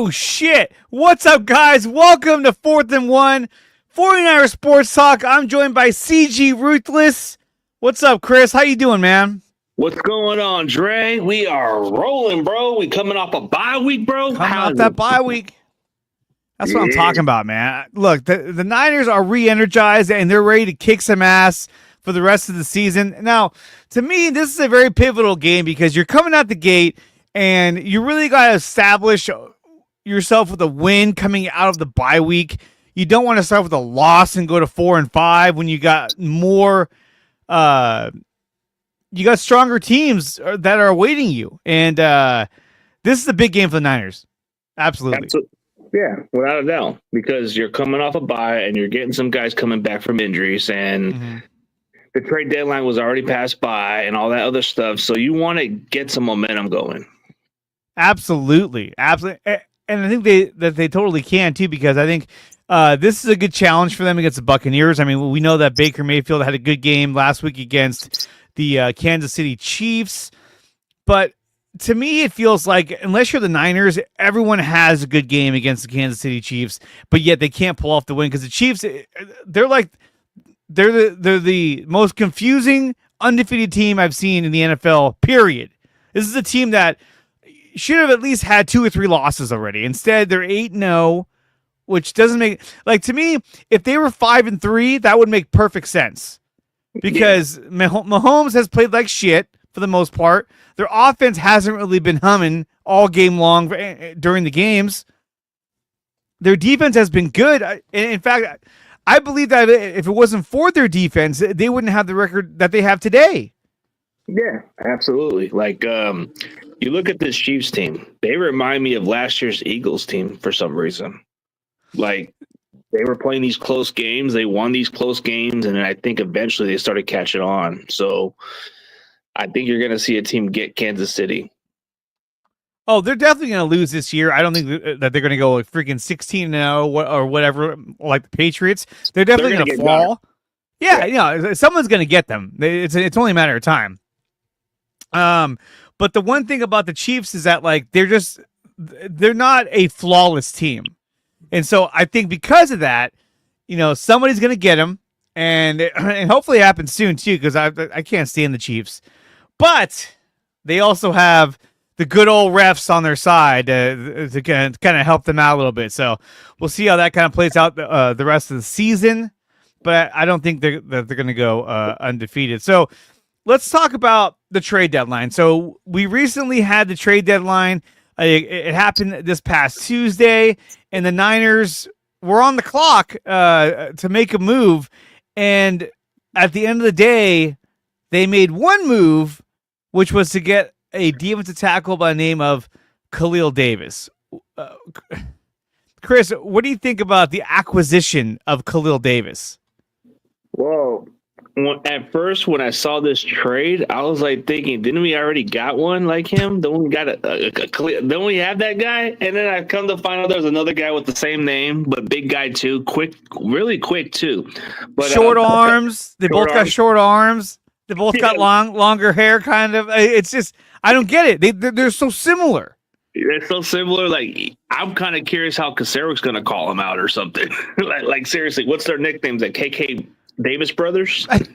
Oh, shit. What's up, guys? Welcome to 4th and 1, 49er Sports Talk. I'm joined by CG Ruthless. What's up, Chris? How you doing, man? What's going on, Dre? We are rolling, bro. We coming off a bye week, bro. Coming off that bye week. That's what I'm talking about, man. Look, the Niners are re-energized, and they're ready to kick some ass for the rest of the season. Now, to me, this is a very pivotal game because you're coming out the gate, and you really got to establish yourself with a win coming out of the bye week. You don't want to start with a loss and go to 4 and 5 when you got more you got stronger teams that are awaiting you. And this is a big game for the Niners. Absolutely. Yeah, without a doubt, because you're coming off a bye and you're getting some guys coming back from injuries, and the trade deadline was already passed by and all that other stuff. So you want to get some momentum going. Absolutely. And I think they totally can too, because I think this is a good challenge for them against the Buccaneers. I mean, we know that Baker Mayfield had a good game last week against the Kansas City Chiefs, but to me, it feels like unless you're the Niners, everyone has a good game against the Kansas City Chiefs, but yet they can't pull off the win because the Chiefs, they're the most confusing undefeated team I've seen in the NFL. Period. This is a team that should have at least had 2 or 3 losses already. Instead, they're 8-0, which doesn't make to me. If they were 5-3, that would make perfect sense because Mahomes has played like shit for the most part. Their offense hasn't really been humming all game long during the games. Their defense has been good. In fact, I believe that if it wasn't for their defense, they wouldn't have the record that they have today. Yeah, absolutely. Like, you look at this Chiefs team, they remind me of last year's Eagles team for some reason. Like, they were playing these close games, they won these close games, and then I think eventually they started catching on. So I think you're going to see a team get Kansas City. Oh, they're definitely going to lose this year. I don't think that they're going to go like freaking 16-0 or whatever, like the Patriots. They're definitely going to fall. Yeah, you know, someone's going to get them. It's only a matter of time. But the one thing about the Chiefs is that like they're not a flawless team, and so I think because of that, you know, somebody's going to get them, and hopefully it happens soon too, because I can't stand the Chiefs, but they also have the good old refs on their side to kind of help them out a little bit. So we'll see how that kind of plays out the rest of the season, but I don't think they're going to go undefeated. So let's talk about the trade deadline. So we recently had the trade deadline. It happened this past Tuesday, and the Niners were on the clock to make a move. And at the end of the day, they made one move, which was to get a defensive tackle by the name of Khalil Davis. Chris, what do you think about the acquisition of Khalil Davis? Well, at first, when I saw this trade, I was like thinking, didn't we already got one like him? Don't we got don't we have that guy? And then I come to find out there's another guy with the same name, but big guy too, really quick too. But short arms. They both got short arms. They both got longer hair, kind of. It's just I don't get it. They're so similar. It's so similar. Like I'm kind of curious how Kasarek's going to call him out or something. like seriously, what's their nicknames? Like KK Davis Brothers. And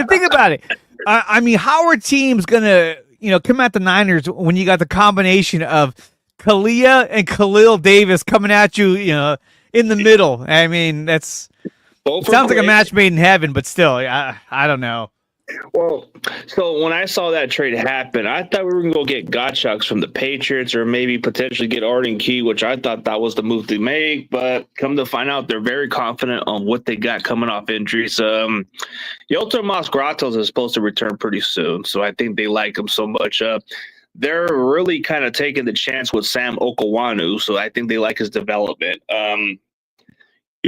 think about it. I mean, how are teams gonna, come at the Niners when you got the combination of Kalia and Khalil Davis coming at you, in the middle? I mean, it sounds like a match made in heaven, but still, I don't know. Well, so when I saw that trade happen, I thought we were going to go get Gottschalks from the Patriots or maybe potentially get Arden Key, which I thought that was the move to make. But come to find out, they're very confident on what they got coming off injuries. Yolter Masgratos is supposed to return pretty soon, so I think they like him so much. They're really kind of taking the chance with Sam Okawanu, so I think they like his development. You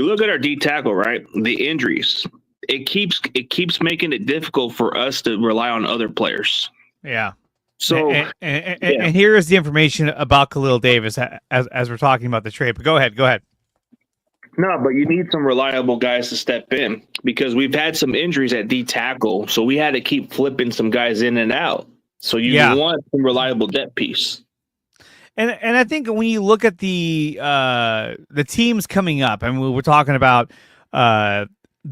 look at our D tackle, right? The injuries. It keeps making it difficult for us to rely on other players. Yeah. So and here is the information about Khalil Davis as we're talking about the trade. But go ahead. No, but you need some reliable guys to step in because we've had some injuries at D tackle, so we had to keep flipping some guys in and out. So you want some reliable depth piece. And I think when you look at the teams coming up, I mean, we're talking about the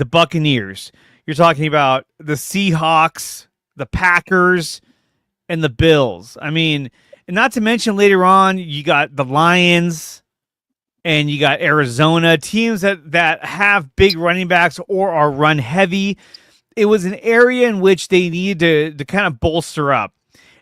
Buccaneers. You're talking about the Seahawks, the Packers, and the Bills. I mean, and not to mention later on, you got the Lions and you got Arizona, teams that have big running backs or are run heavy. It was an area in which they needed to kind of bolster up.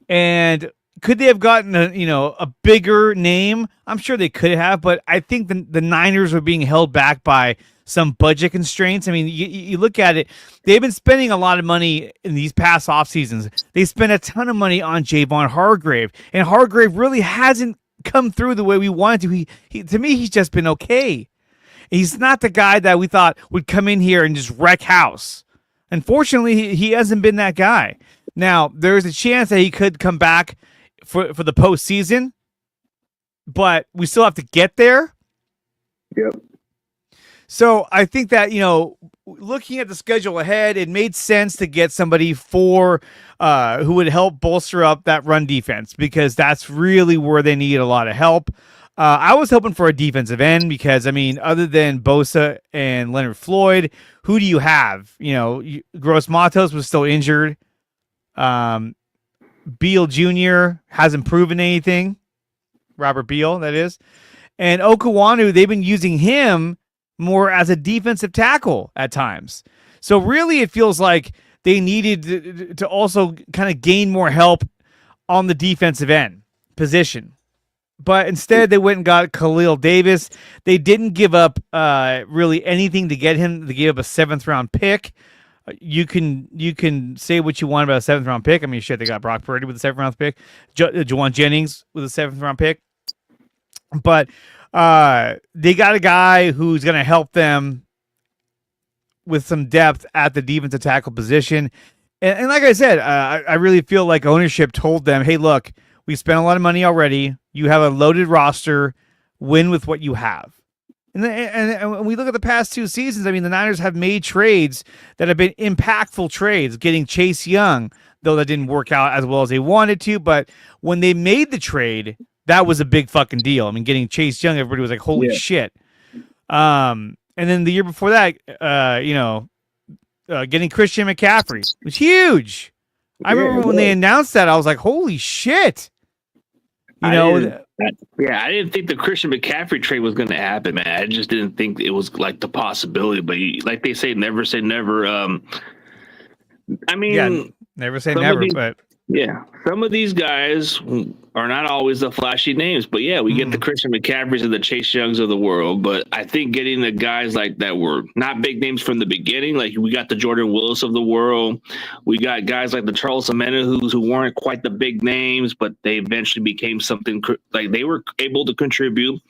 And could they have gotten a bigger name? I'm sure they could have, but I think the Niners were being held back by some budget constraints. I mean, you look at it, they've been spending a lot of money in these past off seasons. They spent a ton of money on Javon Hargrave, and Hargrave really hasn't come through the way we wanted to. He to me, he's just been okay. He's not the guy that we thought would come in here and just wreck house. Unfortunately, he hasn't been that guy. Now, there's a chance that he could come back for the postseason, but we still have to get there. Yep. So I think that, looking at the schedule ahead, it made sense to get somebody who would help bolster up that run defense, because that's really where they need a lot of help. I was hoping for a defensive end because, I mean, other than Bosa and Leonard Floyd, who do you have? Gross Matos was still injured. Beal Jr. hasn't proven anything. Robert Beal, that is. And Okuwanu, they've been using him more as a defensive tackle at times. So really it feels like they needed to also kind of gain more help on the defensive end position. But instead they went and got Khalil Davis. They didn't give up really anything to get him. They gave up a 7th round pick. You can say what you want about a 7th round pick. I mean, shit, they got Brock Purdy with a 7th round pick, Juwan Jennings with a 7th round pick, but they got a guy who's going to help them with some depth at the defensive tackle position. And like I said, I really feel like ownership told them, hey, look, we spent a lot of money already. You have a loaded roster. Win with what you have. And when we look at the past 2 seasons, I mean, the Niners have made trades that have been impactful trades, getting Chase Young, though that didn't work out as well as they wanted to. But when they made the trade, that was a big fucking deal. I mean, getting Chase Young, everybody was like, holy shit. And then the year before that, getting Christian McCaffrey was huge. I remember when they announced that, I was like, holy shit. I didn't think the Christian McCaffrey trade was going to happen, man. I just didn't think it was like the possibility. But like they say, never say never. I mean, never say never. But some of these guys are not always the flashy names. But we get the Christian McCaffreys and the Chase Youngs of the world. But I think getting the guys like that were not big names from the beginning. Like we got the Jordan Willis of the world. We got guys like the Charles Omenihu who weren't quite the big names, but they eventually became something like they were able to contribute.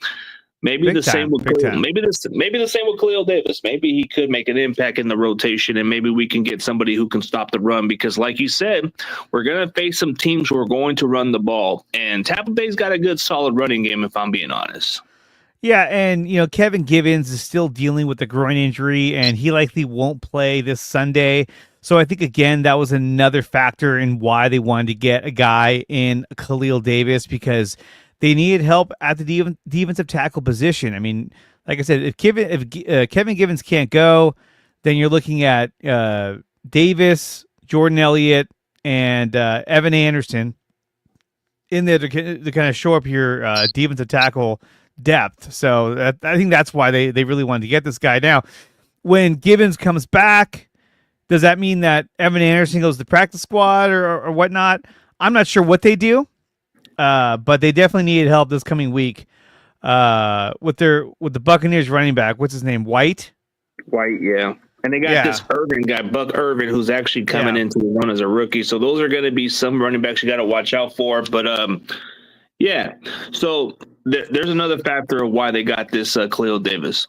Maybe the same with Khalil. Maybe the same with Khalil Davis. Maybe he could make an impact in the rotation, and maybe we can get somebody who can stop the run. Because, like you said, we're going to face some teams who are going to run the ball, and Tampa Bay's got a good, solid running game. If I'm being honest. Yeah, and Kevin Givens is still dealing with a groin injury, and he likely won't play this Sunday. So I think again that was another factor in why they wanted to get a guy in Khalil Davis, because they needed help at the defensive tackle position. I mean, like I said, if Kevin Givens can't go, then you're looking at Davis, Jordan Elliott, and Evan Anderson in there to kind of show up your defensive tackle depth. So I think that's why they really wanted to get this guy. Now, when Givens comes back, does that mean that Evan Anderson goes to the practice squad or whatnot? I'm not sure what they do. But they definitely needed help this coming week with the Buccaneers running back. What's his name? White, yeah. And they got this Irvin guy, Buck Irvin, who's actually coming into the run as a rookie. So those are going to be some running backs you got to watch out for. But so there's another factor of why they got this Khalil Davis.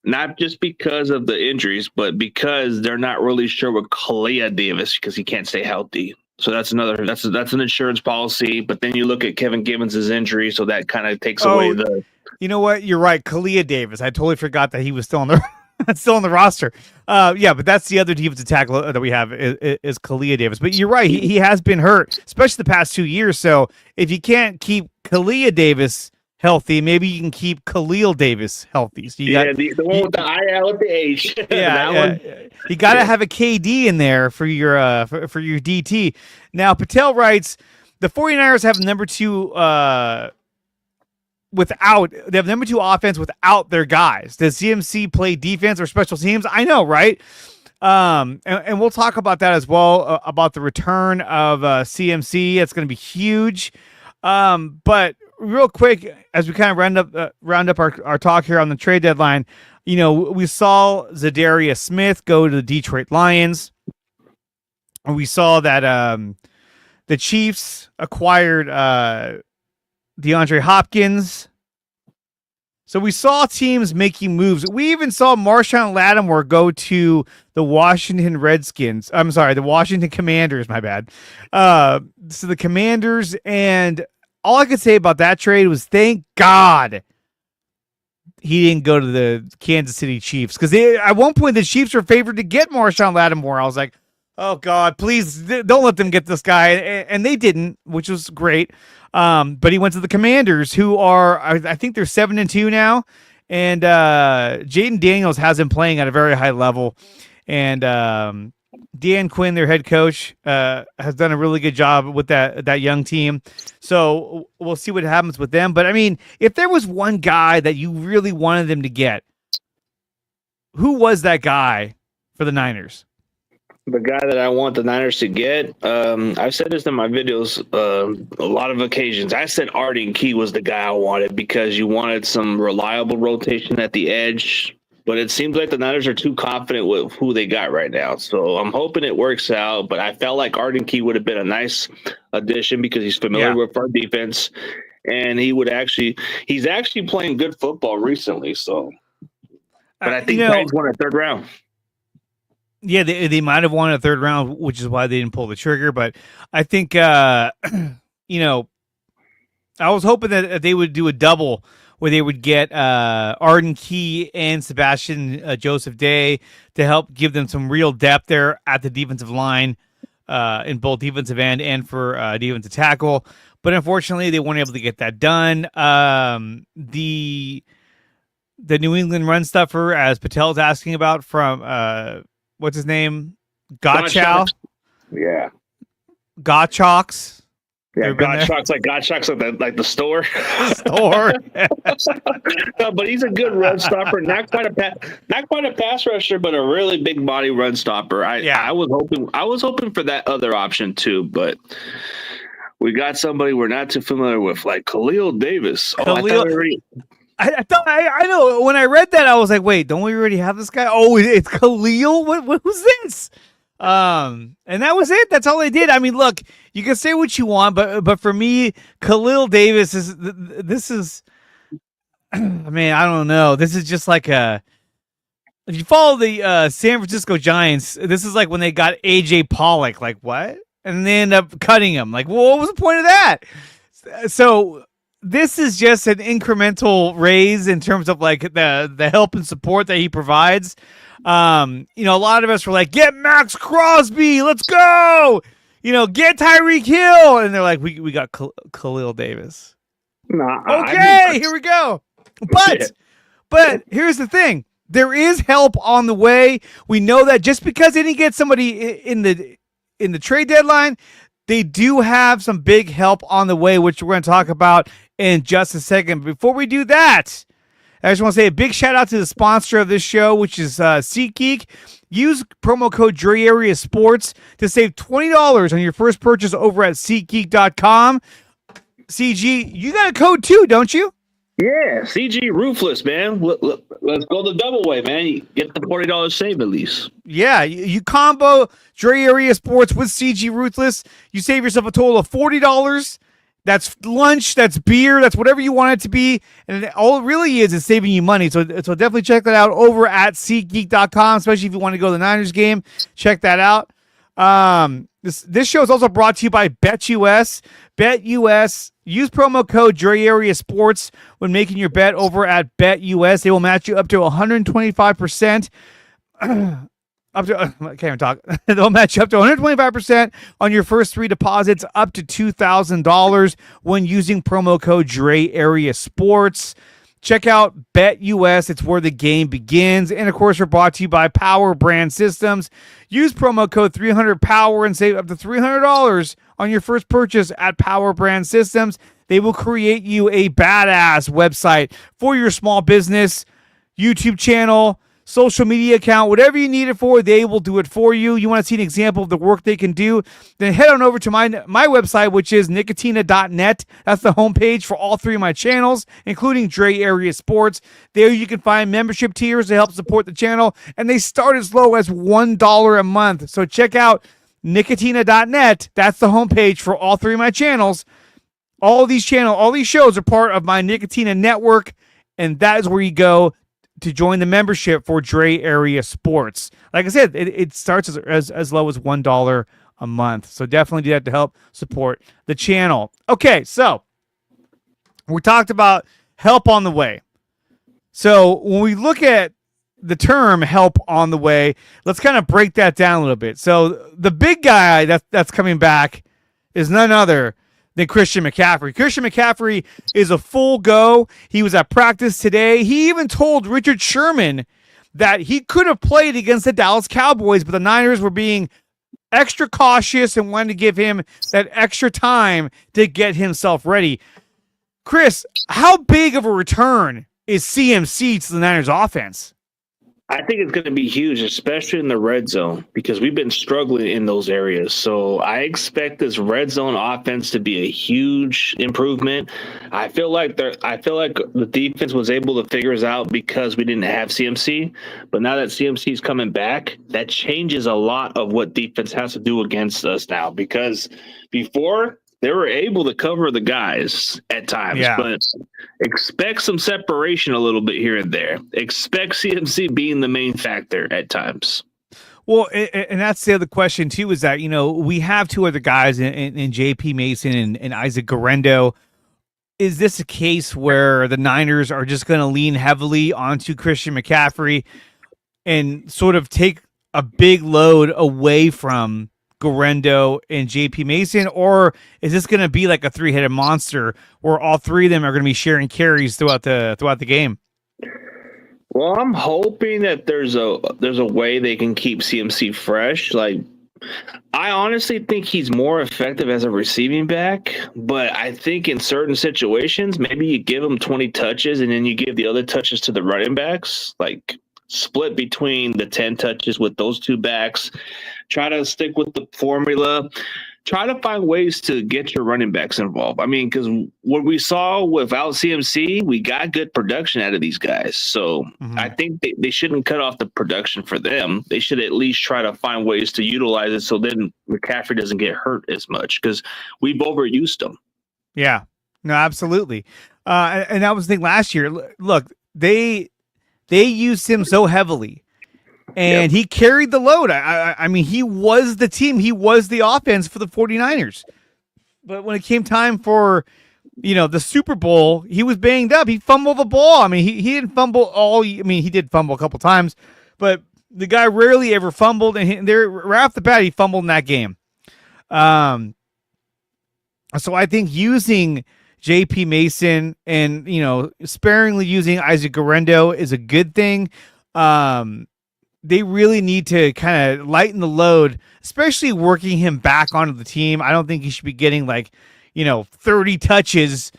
Not just because of the injuries, but because they're not really sure with Khalil Davis because he can't stay healthy. So that's an insurance policy. But then you look at Kevin Givens' injury, so that kind of takes away the. You know what? You're right, Khalil Davis. I totally forgot that he was still on the. still on the roster. Yeah, but that's the other defensive tackle that we have is Kalia Davis. But you're right, he has been hurt, especially the past 2 years. So if you can't keep Kalia Davis healthy, maybe you can keep Khalil Davis healthy. So the one with the eye with the H. Yeah, you got to have a KD in there for your DT. Now Patel writes, the 49ers have number 2 they have number 2 offense without their guys. Does CMC play defense or special teams? I know, right? And we'll talk about that as well, about the return of CMC. It's going to be huge. But real quick, as we kind of round up our talk here on the trade deadline, we saw Zadarius Smith go to the Detroit Lions. And we saw that the Chiefs acquired DeAndre Hopkins. So we saw teams making moves. We even saw Marshawn Lattimore go to the Washington Redskins. I'm sorry, the Washington Commanders, my bad. So the Commanders, and all I could say about that trade was thank God he didn't go to the Kansas City Chiefs. Because at one point, the Chiefs were favored to get Marshawn Lattimore. I was like, oh, God, please don't let them get this guy. And they didn't, which was great. But he went to the Commanders, who are, I think they're 7-2 now. And Jaden Daniels has him playing at a very high level. And Dan Quinn, their head coach, has done a really good job with that young team. So we'll see what happens with them. But, I mean, if there was one guy that you really wanted them to get, who was that guy for the Niners? The guy that I want the Niners to get, I've said this in my videos a lot of occasions. I said Arden Key was the guy I wanted because you wanted some reliable rotation at the edge. But it seems like the Niners are too confident with who they got right now. So I'm hoping it works out. But I felt like Arden Key would have been a nice addition because he's familiar with our defense. And he's actually playing good football recently. So, but I think Titans won a 3rd round. Yeah, they might have won a 3rd round, which is why they didn't pull the trigger. But I think, I was hoping that they would do a double where they would get Arden Key and Sebastian Joseph Day to help give them some real depth there at the defensive line, in both defensive end and for defensive tackle. But unfortunately, they weren't able to get that done. The New England run stuffer, as Patel's asking about, from what's his name? Gottschalk. Yeah. Gottschalks. Yeah, Gottschalk's like the store. Store. No, but he's a good run stopper. Not quite a pass rusher, but a really big body run stopper. I was hoping for that other option too, but we got somebody we're not too familiar with, like Khalil Davis. I thought I know when I read that I was like, wait, don't we already have this guy? Oh, it's Khalil. Who's this? And that was it. That's all they did. I mean, look, you can say what you want, but for me, Khalil Davis is I mean, I don't know. This is just like if you follow the San Francisco Giants, this is like when they got AJ Pollock. Like what? And they end up cutting him. Like, well, what was the point of that? So this is just an incremental raise in terms of like the help and support that he provides. A lot of us were like, get Max Crosby, let's go. Get Tyreek Hill, and they're like, we got Khalil Davis. Nah, okay, here we go. But here's the thing: there is help on the way. We know that just because they didn't get somebody in the trade deadline, they do have some big help on the way, which we're going to talk about in just a second. Before we do that, I just want to say a big shout out to the sponsor of this show, which is SeatGeek. Use promo code DreAreaSports to save $20 on your first purchase over at SeatGeek.com. CG, you got a code too, don't you? Yeah, CG Ruthless, man. Let's go the double way, man. You get the $40 save at least. Yeah, you combo Dre Area Sports with CG Ruthless. You save yourself a total of $40. That's lunch, that's beer, that's whatever you want it to be. And all it really is saving you money. So definitely check that out over at SeatGeek.com, especially if you want to go to the Niners game. Check that out. This show is also brought to you by BetUS. BetUS. Use promo code Dre Area Sports when making your bet over at BetUS. They will match you up to 125%. I can't even talk. They'll match you up to 125% on your first 3 deposits, up to $2,000 when using promo code Dre Area Sports. Check out BetUS. It's where the game begins. And, of course, we're brought to you by Power Brand Systems. Use promo code 300POWER and save up to $300 on your first purchase at Power Brand Systems. They will create you a badass website for your small business, YouTube channel, social media account, whatever you need it for, they will do it for you. You want to see an example of the work they can do, then head on over to my website, which is nicotina.net. That's the homepage for all 3 of my channels, including Dre Area Sports. There you can find membership tiers to help support the channel, and they start as low as $1 a month. So check out nicotina.net. That's the homepage for all 3 of my channels. All these shows are part of my Nicotina network, and that is where you go to join the membership for Dre Area Sports. Like I said, it starts as low as $1 a month. So definitely do that to help support the channel. Okay, so we talked about help on the way. So when we look at the term help on the way, let's kind of break that down a little bit. So the big guy that's coming back is none other than Christian McCaffrey. Christian McCaffrey is a full go. He was at practice today. He even told Richard Sherman that he could have played against the Dallas Cowboys, but the Niners were being extra cautious and wanted to give him that extra time to get himself ready. Chris, how big of a return is CMC to the Niners offense? I think it's going to be huge, especially in the red zone, because we've been struggling in those areas. So I expect this red zone offense to be a huge improvement. I feel like the defense was able to figure us out because we didn't have CMC. But now that CMC is coming back, that changes a lot of what defense has to do against us now. Because before, they were able to cover the guys at times, but expect some separation a little bit here and there. Expect CMC being the main factor at times. Well, and that's the other question, too, is that, we have 2 other guys in J.P. Mason and Isaac Guerendo. Is this a case where the Niners are just going to lean heavily onto Christian McCaffrey and sort of take a big load away from Guerendo and JP Mason, or is this going to be like a 3-headed monster where all 3 of them are going to be sharing carries throughout the game? Well, I'm hoping that there's a way they can keep CMC fresh. Like, I honestly think he's more effective as a receiving back, but I think in certain situations, maybe you give him 20 touches and then you give the other touches to the running backs, like split between the 10 touches with those 2 backs. Try to stick with the formula. Try to find ways to get your running backs involved. I mean, because what we saw without CMC, we got good production out of these guys. So I think they shouldn't cut off the production for them. They should at least try to find ways to utilize it so then McCaffrey doesn't get hurt as much, because we've overused him. Yeah, no, absolutely. And that was the thing last year. Look, they used him so heavily. And he carried the load. I mean, he was the team. He was the offense for the 49ers. But when it came time for, the Super Bowl, he was banged up. He fumbled the ball. I mean, he didn't fumble all. I mean, he did fumble a couple times, but the guy rarely ever fumbled. And right off the bat, he fumbled in that game. So I think using J.P. Mason and, sparingly using Isaac Guerendo is a good thing. They really need to kind of lighten the load, especially working him back onto the team. I don't think he should be getting 30 touches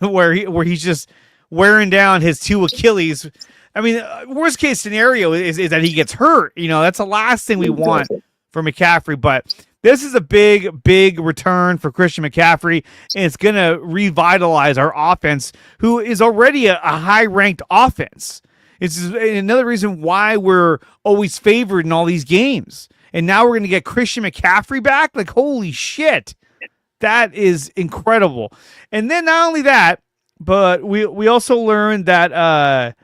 where he's just wearing down his 2 Achilles. I mean, worst case scenario is that he gets hurt. That's the last thing we want for McCaffrey. But this is a big, big return for Christian McCaffrey, and it's going to revitalize our offense, who is already a high-ranked offense. It's another reason why we're always favored in all these games. And now we're going to get Christian McCaffrey back? Like, holy shit. That is incredible. And then not only that, but we also learned that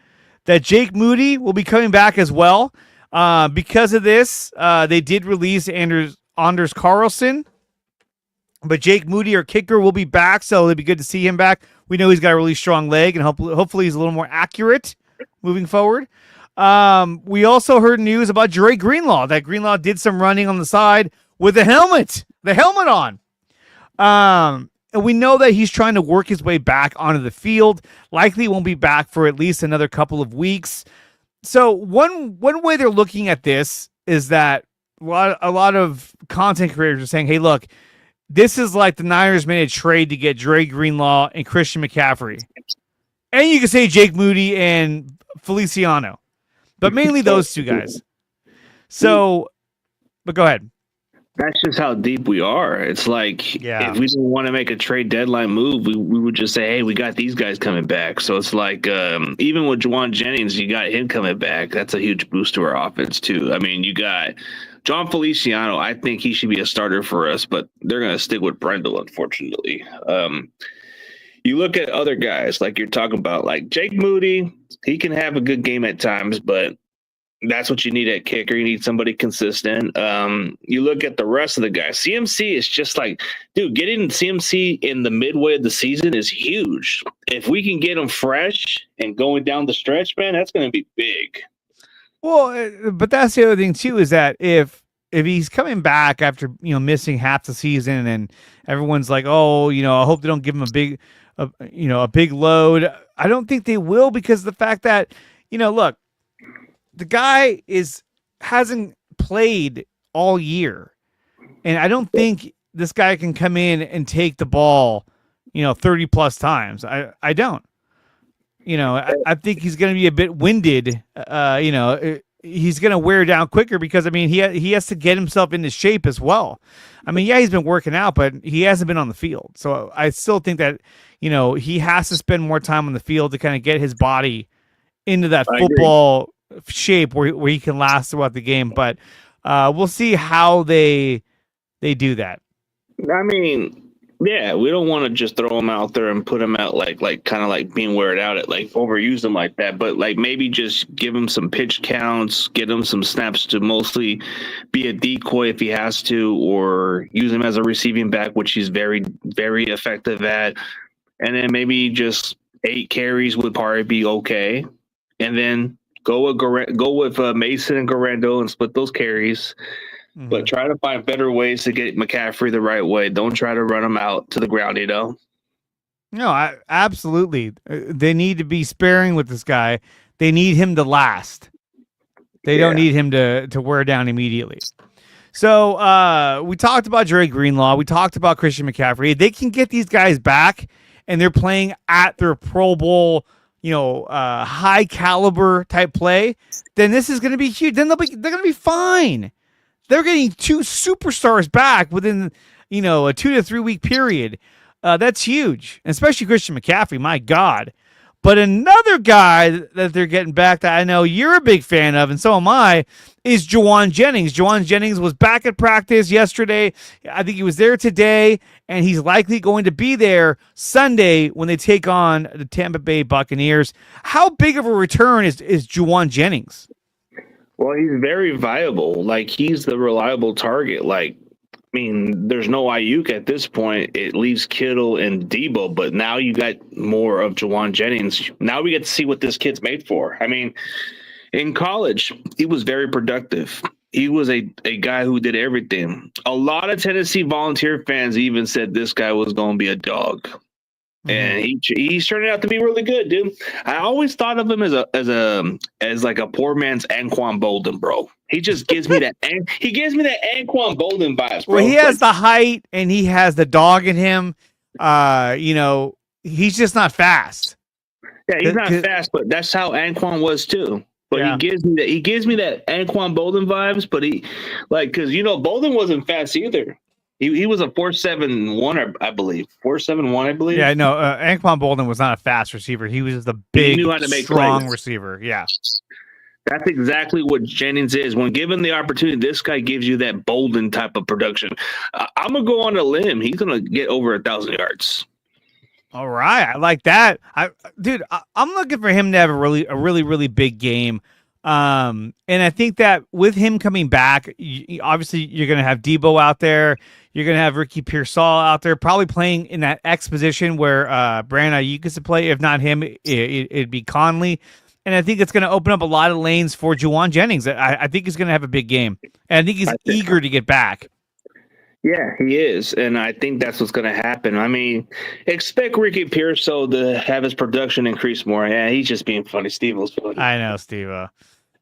Jake Moody will be coming back as well. Because of this, they did release Anders Anders Carlson. But Jake Moody, our kicker, will be back, so it'll be good to see him back. We know he's got a really strong leg, and hopefully he's a little more accurate moving forward. We also heard news about Dre Greenlaw, that Greenlaw did some running on the side with the helmet on. And we know that he's trying to work his way back onto the field. Likely won't be back for at least another couple of weeks. So one way they're looking at this is that a lot of content creators are saying, hey, look, this is like the Niners made a trade to get Dre Greenlaw and Christian McCaffrey. And you can say Jake Moody and Feliciano. But mainly those two guys. So, but go ahead. That's just how deep we are. It's like, if we didn't want to make a trade deadline move, we would just say, hey, we got these guys coming back. So it's like, even with Jauan Jennings, you got him coming back. That's a huge boost to our offense, too. I mean, you got John Feliciano. I think he should be a starter for us, but they're going to stick with Brendel, unfortunately. You look at other guys, like you're talking about, like Jake Moody, he can have a good game at times, but that's what you need at kicker. You need somebody consistent. You look at the rest of the guys. CMC is just like, dude, getting CMC in the midway of the season is huge. If we can get him fresh and going down the stretch, man, that's going to be big. Well, but that's the other thing too, is that if he's coming back after, missing half the season and everyone's like, oh, I hope they don't give him a big load. I don't think they will, because of the fact that, look, the guy hasn't played all year, and I don't think this guy can come in and take the ball, 30 plus times. I don't. I think he's going to be a bit winded. He's going to wear down quicker because, I mean, he has to get himself into shape as well. I mean, yeah, he's been working out, but he hasn't been on the field. So I still think that, he has to spend more time on the field to kind of get his body into that football shape where he can last throughout the game. But we'll see how they do that. I mean, yeah, we don't want to just throw him out there and put him out like kind of like being weird out at, like, overuse him like that, but like maybe just give him some pitch counts, get him some snaps to mostly be a decoy if he has to, or use him as a receiving back, which he's very, very effective at. And then maybe just 8 carries would probably be okay. And then go with Mason and Garando and split those carries. Mm-hmm. But try to find better ways to get McCaffrey the right way. Don't try to run him out to the ground, No, absolutely. They need to be sparing with this guy. They need him to last. They don't need him to wear down immediately. So we talked about Dre Greenlaw. We talked about Christian McCaffrey. If they can get these guys back and they're playing at their Pro Bowl, high caliber type play, then this is going to be huge. Then they're going to be fine. They're getting 2 superstars back within, a 2 to 3 week period. That's huge, especially Christian McCaffrey. My God. But another guy that they're getting back that I know you're a big fan of, and so am I, is Jauan Jennings. Jauan Jennings was back at practice yesterday. I think he was there today, and he's likely going to be there Sunday when they take on the Tampa Bay Buccaneers. How big of a return is Jauan Jennings? Well, he's very viable. Like, he's the reliable target. Like, I mean, there's no Ayuk at this point. It leaves Kittle and Debo, but now you got more of Jauan Jennings. Now we get to see what this kid's made for. I mean, in college, he was very productive. He was a guy who did everything. A lot of Tennessee Volunteer fans even said this guy was going to be a dog. And he's turning out to be really good, dude. I always thought of him as like a poor man's Anquan Bolden, bro. He just gives me that. He gives me that Anquan Bolden vibes, bro. Well, he has the height and he has the dog in him. He's just not fast. Yeah, he's not fast, but that's how Anquan was too. But he gives me that Anquan Bolden vibes. But because Bolden wasn't fast either. He was a 4.71, I believe. 4.71, I believe. Yeah, no, Anquan Bolden was not a fast receiver. He was just a big, strong receiver. Yeah. That's exactly what Jennings is. When given the opportunity, this guy gives you that Bolden type of production. I'm going to go on a limb. He's going to get over 1,000 yards. All right. I like that. I'm looking for him to have a really, really big game. And I think that with him coming back, obviously you're going to have Debo out there. You're going to have Ricky Pearsall out there, probably playing in that X position where Brandon Ayuk is to play. If not him, it'd be Conley. And I think it's going to open up a lot of lanes for Juwan Jennings. I think he's going to have a big game. And I think he's eager to get back. Yeah, he is. And I think that's what's going to happen. I mean, expect Ricky Pearsall to have his production increase more. Yeah, he's just being funny. Steve-O's funny. I know, Steve-O.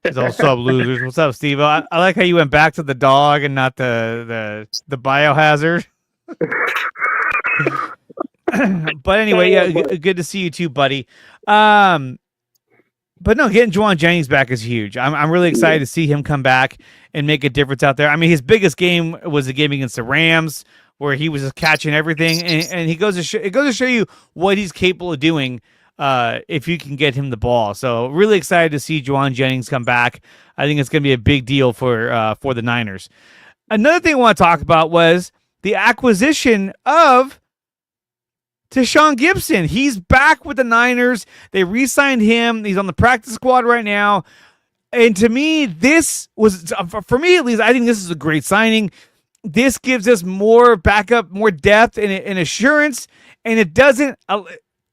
What's up, losers? What's up, Steve-O? I like how you went back to the dog and not the biohazard. But anyway, yeah, good to see you too, buddy. But no, getting Juwan Jennings back is huge. I'm really excited to see him come back and make a difference out there. I mean, his biggest game was the game against the Rams, where he was just catching everything, and it goes to show you what he's capable of doing if you can get him the ball. So really excited to see Juwan Jennings come back. I think it's going to be a big deal for the Niners. Another thing I want to talk about was the acquisition of Tashaun Gibson. He's back with the Niners. They re-signed him. He's on the practice squad right now. And to me, this was, for me at least, I think this is a great signing. This gives us more backup, more depth, and assurance. And it doesn't,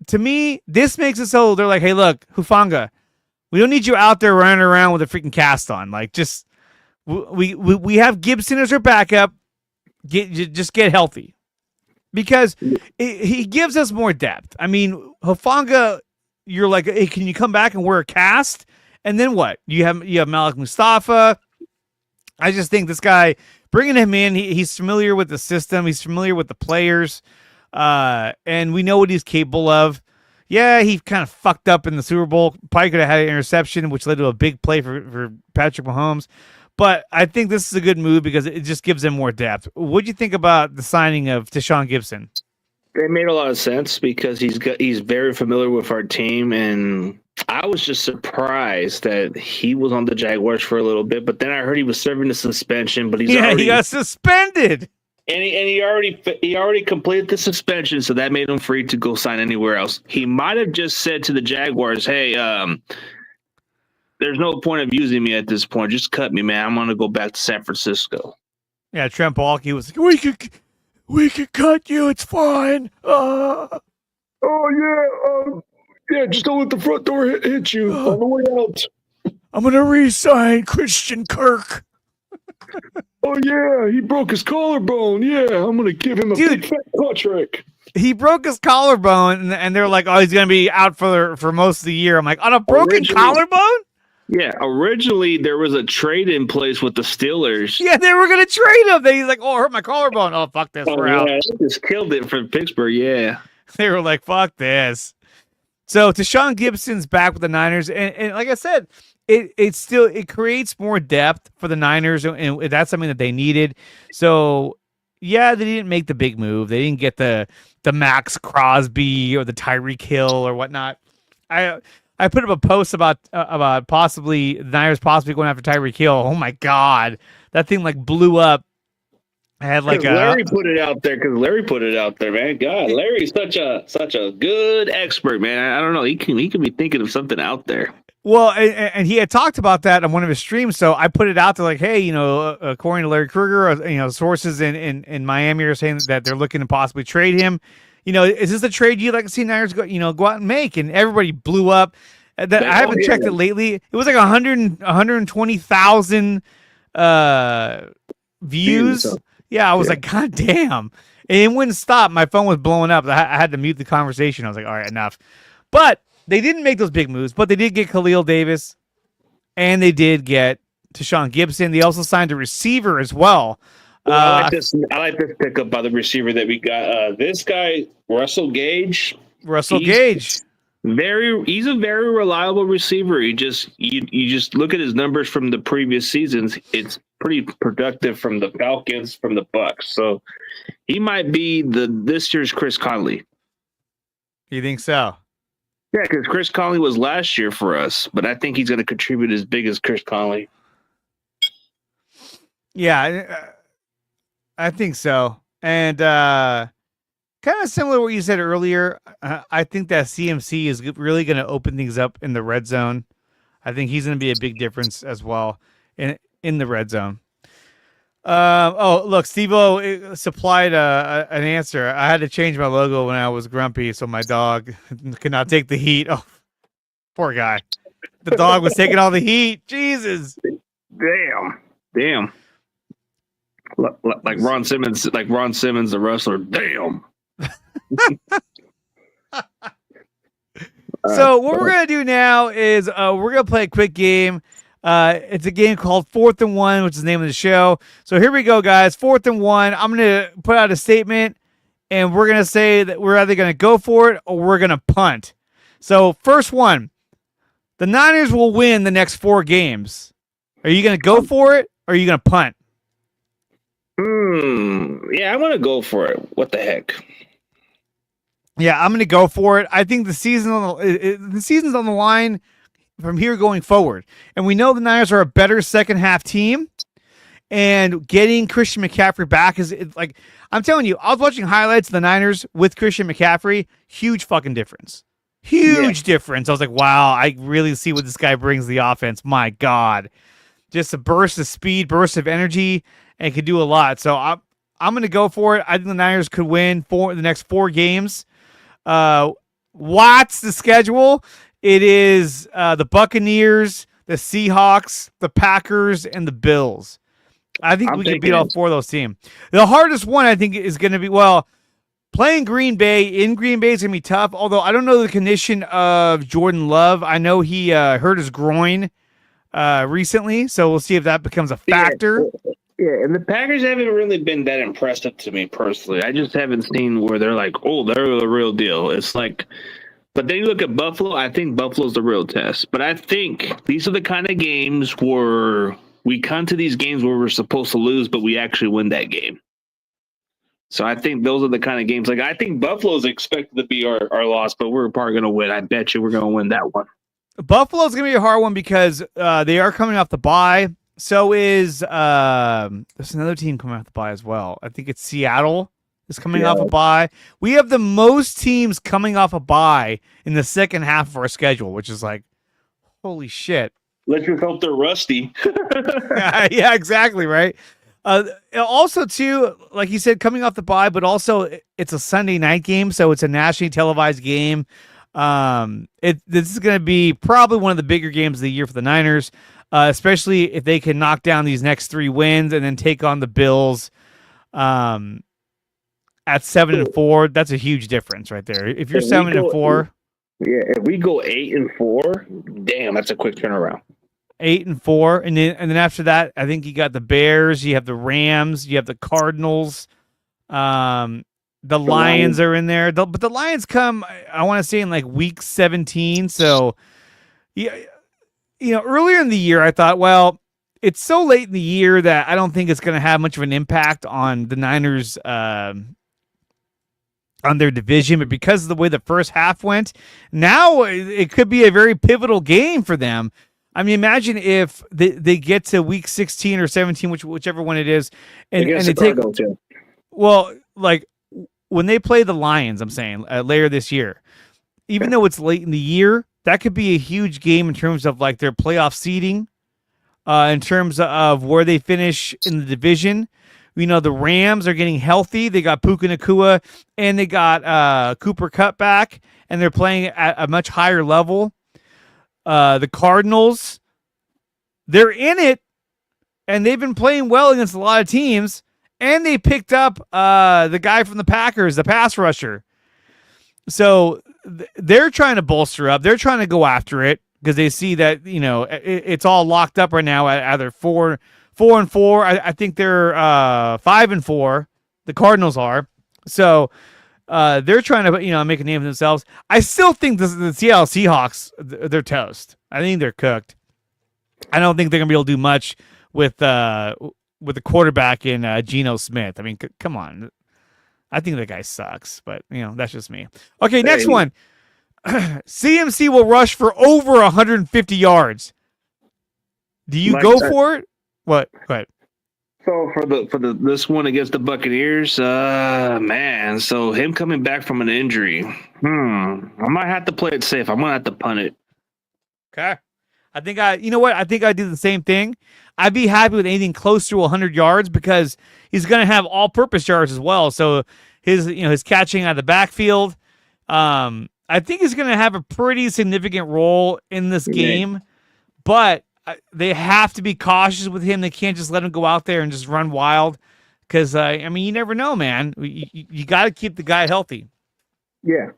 to me, this makes it so they're like, hey, look, Hufanga, we don't need you out there running around with a freaking cast on. Like, just, we have Gibson as our backup. Just get healthy. Because he gives us more depth. I mean, Hufanga, you're like, hey, can you come back and wear a cast? And then what? You have Malik Mustafa. I just think this guy, bringing him in, he's familiar with the system. He's familiar with the players. And we know what he's capable of. Yeah, he kind of fucked up in the Super Bowl. Probably could have had an interception, which led to a big play for Patrick Mahomes. But I think this is a good move because it just gives him more depth. What do you think about the signing of Tashaun Gibson? It made a lot of sense because he's very familiar with our team, and I was just surprised that he was on the Jaguars for a little bit. But then I heard he was serving a suspension, but he got suspended, and he already completed the suspension, so that made him free to go sign anywhere else. He might have just said to the Jaguars, "Hey, there's no point of using me at this point. Just cut me, man. I'm going to go back to San Francisco." Yeah, Trent Baalke was like, we could cut you. It's fine. Oh, yeah. Just don't let the front door hit you on the way out. I'm going to re-sign Christian Kirk. Oh, yeah. He broke his collarbone. Yeah, I'm going to give him a big fat contract. He broke his collarbone, and they're like, oh, he's going to be out for most of the year. I'm like, on a broken collarbone? Yeah, originally there was a trade in place with the Steelers. Yeah, they were going to trade him. He's like, oh, I hurt my collarbone. Oh, fuck this. We're out. They just killed it for Pittsburgh, yeah. They were like, fuck this. So Tashaun Gibson's back with the Niners. And like I said, it creates more depth for the Niners, and that's something that they needed. So, yeah, they didn't make the big move. They didn't get the Max Crosby or the Tyreek Hill or whatnot. I put up a post about possibly the Niners possibly going after Tyreek Hill. Oh my God, that thing like blew up. I had like Larry put it out there man. God, Larry's such a good expert, man. I don't know. He can be thinking of something out there. Well, and he had talked about that on one of his streams, so I put it out there like, hey, according to Larry Krueger, sources in Miami are saying that they're looking to possibly trade him. Is this a trade you'd like to see Niners go out and make? And everybody blew up. I haven't checked it lately. It was like 120,000 views. Yeah, I was like, God damn. And it wouldn't stop. My phone was blowing up. I had to mute the conversation. I was like, all right, enough. But they didn't make those big moves, but they did get Khalil Davis, and they did get Tashaun Gibson. They also signed a receiver as well. I like this pickup by the receiver that we got. This guy, Russell Gage. He's a very reliable receiver. You just look at his numbers from the previous seasons. It's pretty productive from the Falcons, from the Bucks. So he might be this year's Chris Conley. You think so? Yeah, because Chris Conley was last year for us, but I think he's going to contribute as big as Chris Conley. Yeah, I think so. And kind of similar to what you said earlier, I think that CMC is really going to open things up in the red zone. I think he's going to be a big difference as well in the red zone. Look, Steve-O supplied an answer. I had to change my logo when I was grumpy, so my dog could not take the heat. Oh, poor guy. The dog was taking all the heat. Jesus. Damn. Like Ron Simmons, the wrestler. Damn. So what we're gonna do now is we're gonna play a quick game. It's a game called 4th and 1, which is the name of the show. So here we go, guys. 4th and 1. I'm gonna put out a statement, and we're gonna say that we're either gonna go for it or we're gonna punt. So first one, the Niners will win the next 4 games. Are you gonna go for it or are you gonna punt? Yeah, I'm gonna go for it. What the heck? Yeah, I'm going to go for it. I think the season's on the line from here going forward. And we know the Niners are a better second half team. And getting Christian McCaffrey back is like, I'm telling you, I was watching highlights of the Niners with Christian McCaffrey. Huge fucking difference. Huge difference. I was like, wow, I really see what this guy brings to the offense. My God. Just a burst of speed, burst of energy, and can do a lot. So I'm going to go for it. I think the Niners could win the next 4 games. What's the schedule? It is the Buccaneers, the Seahawks, the Packers, and the Bills. I think we can beat all 4 of those teams. The hardest one, I think, is going to be, playing Green Bay. In Green Bay is going to be tough, although I don't know the condition of Jordan Love. I know he hurt his groin recently, so we'll see if that becomes a factor. Yeah, and the Packers haven't really been that impressive to me personally. I just haven't seen where they're like, oh, they're the real deal. It's like, but then you look at Buffalo, I think Buffalo's the real test. But I think these are the kind of games where we come to these games where we're supposed to lose, but we actually win that game. So I think those are the kind of games. Like, I think Buffalo's expected to be our loss, but we're probably going to win. I bet you we're going to win that one. Buffalo's going to be a hard one because they are coming off the bye. So is there's another team coming off the bye as well. I think it's Seattle is coming off a bye. We have the most teams coming off a bye in the second half of our schedule, which is like, holy shit. Let's just hope they're rusty. Yeah, exactly, right? Also, too, like you said, coming off the bye, but also it's a Sunday night game, so it's a nationally televised game. This is going to be probably one of the bigger games of the year for the Niners. Especially if they can knock down these next 3 wins and then take on the Bills at 7-4. That's a huge difference right there. If you're 7-4, if we go 8-4, damn, that's a quick turnaround. 8-4, and then after that, I think you got the Bears, you have the Rams, you have the Cardinals, the Lions are in there, but the Lions come, I want to say, in like week 17. So yeah. Earlier in the year, I thought, it's so late in the year that I don't think it's going to have much of an impact on the Niners on their division. But because of the way the first half went, now it could be a very pivotal game for them. I mean, imagine if they get to week 16 or 17, whichever one it is, and they take like when they play the Lions, I'm saying later this year, even though it's late in the year. That could be a huge game in terms of like their playoff seeding, in terms of where they finish in the division. The Rams are getting healthy. They got Puka Nacua and they got Cooper Kupp back, and they're playing at a much higher level. The Cardinals, they're in it, and they've been playing well against a lot of teams, and they picked up the guy from the Packers, the pass rusher. So they're trying to bolster up. They're trying to go after it because they see that, it's all locked up right now at either 4-4. I think they're 5-4. The Cardinals are. So they're trying to, make a name for themselves. I still think the Seattle Seahawks, they're toast. I think they're cooked. I don't think they're going to be able to do much with the quarterback in Geno Smith. I mean, come on. I think that guy sucks, but that's just me. Okay, next one. CMC will rush for over 150 yards. Do you go for it? What? Go ahead. So for this one against the Buccaneers, man. So him coming back from an injury, I might have to play it safe. I'm gonna have to punt it. Okay. You know what? I think I'd do the same thing. I'd be happy with anything close to 100 yards because he's going to have all-purpose yards as well. So his catching out of the backfield. I think he's going to have a pretty significant role in this game, but they have to be cautious with him. They can't just let him go out there and just run wild because, you never know, man. You got to keep the guy healthy. Yeah.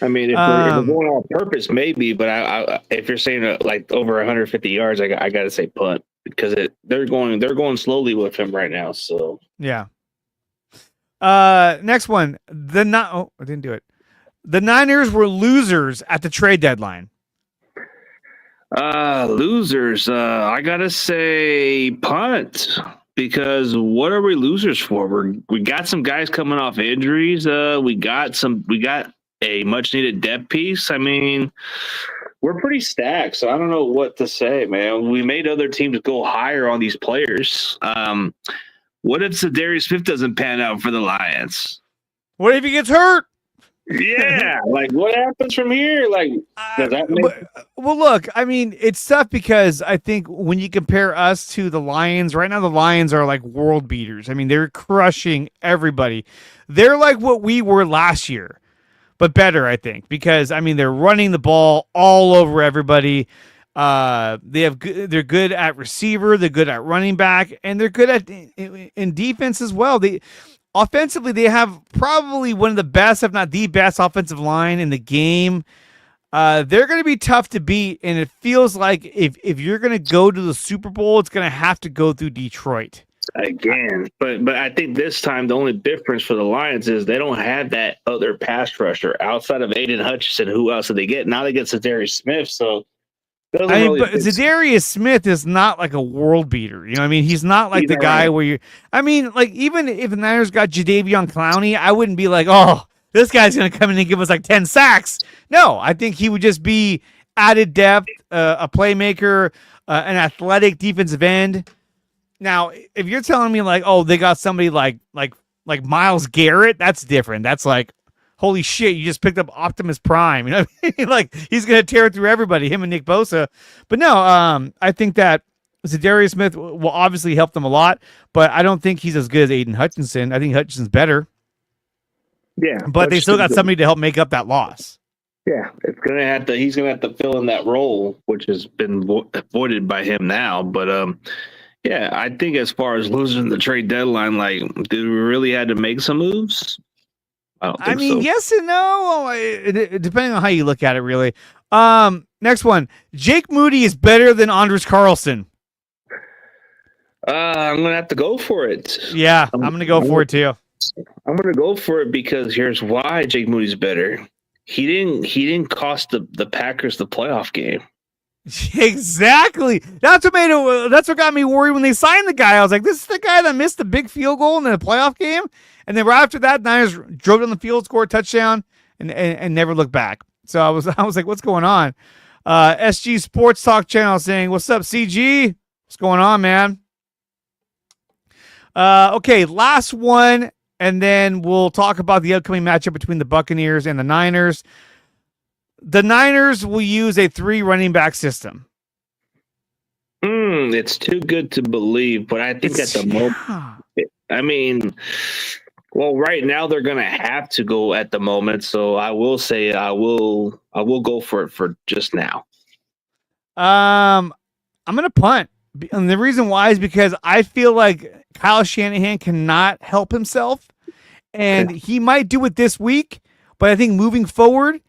I mean, if we're going on purpose, maybe, but if you're saying like over 150 yards, I got to say punt because they're going slowly with him right now. So yeah. Next one, I didn't do it. The Niners were losers at the trade deadline. Losers. I gotta say punt because what are we losers for? We got some guys coming off injuries. We got a much needed depth piece. I mean, we're pretty stacked, so I don't know what to say, man. We made other teams go higher on these players. What if Zadarius Smith doesn't pan out for the Lions? What if he gets hurt? Yeah, like what happens from here? Like, does that make... Well, look, I mean, it's tough because I think when you compare us to the Lions, right now the Lions are like world beaters. I mean, they're crushing everybody. They're like what we were last year, but better, I think, because I mean they're running the ball all over everybody. They're good at receiver, they're good at running back, and they're good at in defense as well. Offensively, they have probably one of the best, if not the best, offensive line in the game. They're going to be tough to beat, and it feels like if you're going to go to the Super Bowl, it's going to have to go through Detroit again. But I think this time the only difference for the Lions is they don't have that other pass rusher outside of Aiden Hutchinson. Who else did they get? Now they get Zadarius Smith. So. But Zadarius Smith is not like a world beater. You know what I mean? He's not like the guy where you – I mean, like even if the Niners got Jadeveon Clowney, I wouldn't be like, oh, this guy's going to come in and give us like 10 sacks. No, I think he would just be added depth, a playmaker, an athletic defensive end. Now, if you're telling me like, oh, they got somebody like Myles Garrett, that's different. That's like, holy shit, you just picked up Optimus Prime. You know what I mean? Like, he's going to tear through everybody, him and Nick Bosa. But no, I think that Zadarius Smith will obviously help them a lot, but I don't think he's as good as Aiden Hutchinson. I think Hutchinson's better. Yeah. But they still got somebody to help make up that loss. Yeah, he's going to have to fill in that role, which has been voided by him now. But, yeah, I think as far as losing the trade deadline, like, did we really had to make some moves? I mean, yes and no, depending on how you look at it, really. Next one. Jake Moody is better than Anders Carlson. I'm going to have to go for it. Yeah, I'm going to go for it, too. I'm going to go for it because here's why Jake Moody's better. He didn't cost the Packers the playoff game. Exactly. That's what got me worried when they signed the guy. I was like, this is the guy that missed the big field goal in the playoff game. And then right after that, Niners drove down the field, scored a touchdown, and never looked back. So I was like, what's going on? SG Sports Talk Channel saying, what's up, CG? What's going on, man? Okay, last one, and then we'll talk about the upcoming matchup between the Buccaneers and the Niners. The Niners will use a 3 running back system. It's too good to believe, but I think at the moment, I mean, well, right now they're going to have to go at the moment. So I will say I will go for it for just now. I'm going to punt. And the reason why is because I feel like Kyle Shanahan cannot help himself, and he might do it this week, but I think moving forward,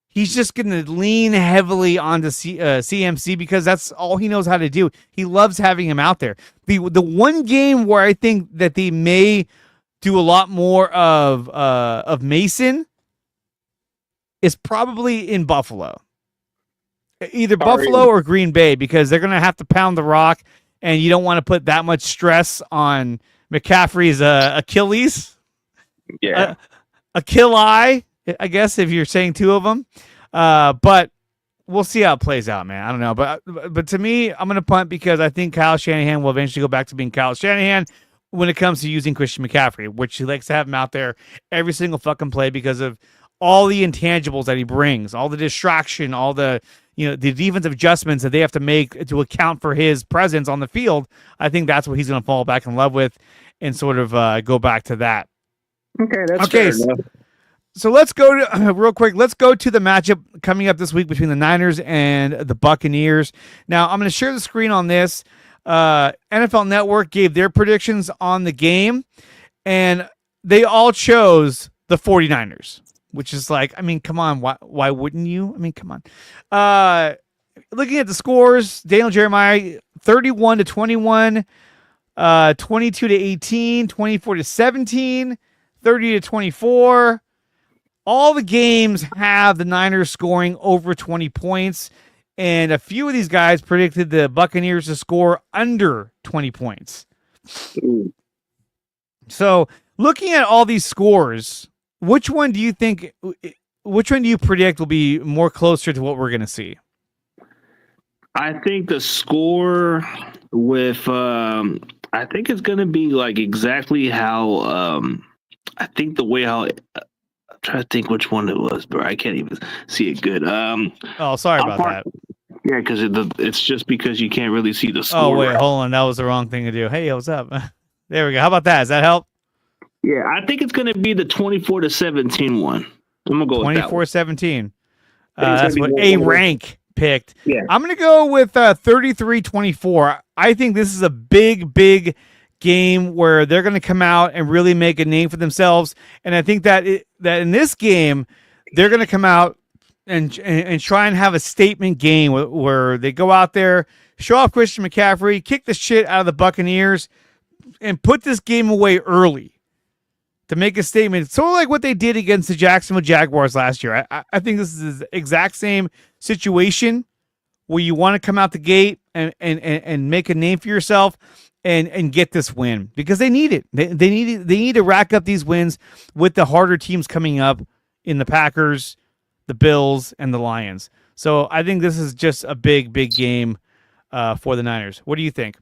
he's just going to lean heavily onto CMC because that's all he knows how to do. He loves having him out there. The one game where I think that they may do a lot more of Mason is probably in Buffalo. Either Buffalo or Green Bay, because they're going to have to pound the rock, and you don't want to put that much stress on McCaffrey's Achilles. Yeah. Achilles, I guess, if you're saying 2 of them. But we'll see how it plays out, man. I don't know. But to me, I'm going to punt because I think Kyle Shanahan will eventually go back to being Kyle Shanahan when it comes to using Christian McCaffrey, which he likes to have him out there every single fucking play because of all the intangibles that he brings, all the distraction, all the, the defensive adjustments that they have to make to account for his presence on the field, I think that's what he's going to fall back in love with and sort of go back to that. Okay, that's fair enough. So let's go to real quick. Let's go to the matchup coming up this week between the Niners and the Buccaneers. Now, I'm going to share the screen on this. NFL Network gave their predictions on the game, and they all chose the 49ers, which is like, I mean, come on. Why wouldn't you? I mean, come on. Looking at the scores, Daniel Jeremiah, 31-21, 22-18, 24-17, 30-24. All the games have the Niners scoring over 20 points, and a few of these guys predicted the Buccaneers to score under 20 points. Ooh. So, looking at all these scores, which one do you predict will be more closer to what we're going to see? I think the score with I think it's going to be like exactly how I think the way how I'm trying to think which one it was, bro. I can't even see it good. Sorry about that. Yeah, because it's just because you can't really see the score. Oh, wait, hold on. That was the wrong thing to do. Hey, what's up? There we go. How about that? Does that help? Yeah, I think it's going to be the 24-17 one. I'm going to go with that 24-17. That's what A-Rank picked. Yeah. I'm going to go with 33-24. I think this is a big, big game where they're going to come out and really make a name for themselves. And I think that in this game, they're going to come out and try and have a statement game where they go out there, show off Christian McCaffrey, kick the shit out of the Buccaneers, and put this game away early to make a statement. Sort of like what they did against the Jacksonville Jaguars last year. I think this is the exact same situation where you want to come out the gate and make a name for yourself and get this win because they need it. They need to rack up these wins with the harder teams coming up in the Packers, the Bills, and the Lions. So I think this is just a big, big game for the Niners. What do you think?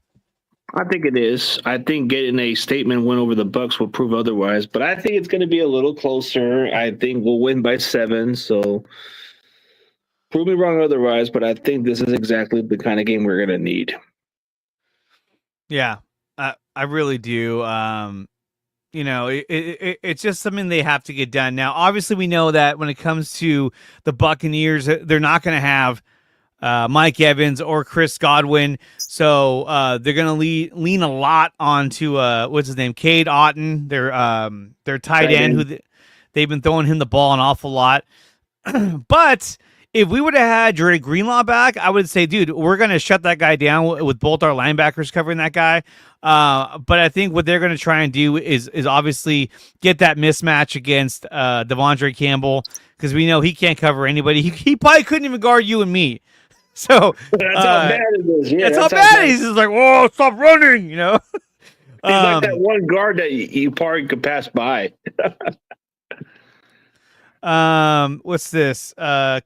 I think it is. I think getting a statement win over the Bucs will prove otherwise, but I think it's going to be a little closer. I think we'll win by 7. So prove me wrong otherwise, but I think this is exactly the kind of game we're going to need. Yeah, I really do. It's just something they have to get done. Now, obviously, we know that when it comes to the Buccaneers, they're not going to have Mike Evans or Chris Godwin. So they're going to lean a lot onto, what's his name, Cade Otton, their tight end, who they've been throwing him the ball an awful lot. But if we would have had Dre Greenlaw back, I would say, dude, we're going to shut that guy down with both our linebackers covering that guy. But I think what they're going to try and do is obviously get that mismatch against Devondre Campbell, because we know he can't cover anybody. He probably couldn't even guard you and me. So that's how bad it is. Yeah, that's how bad it is. He's just like, whoa, stop running, He's like that one guard that you probably could pass by. What's this?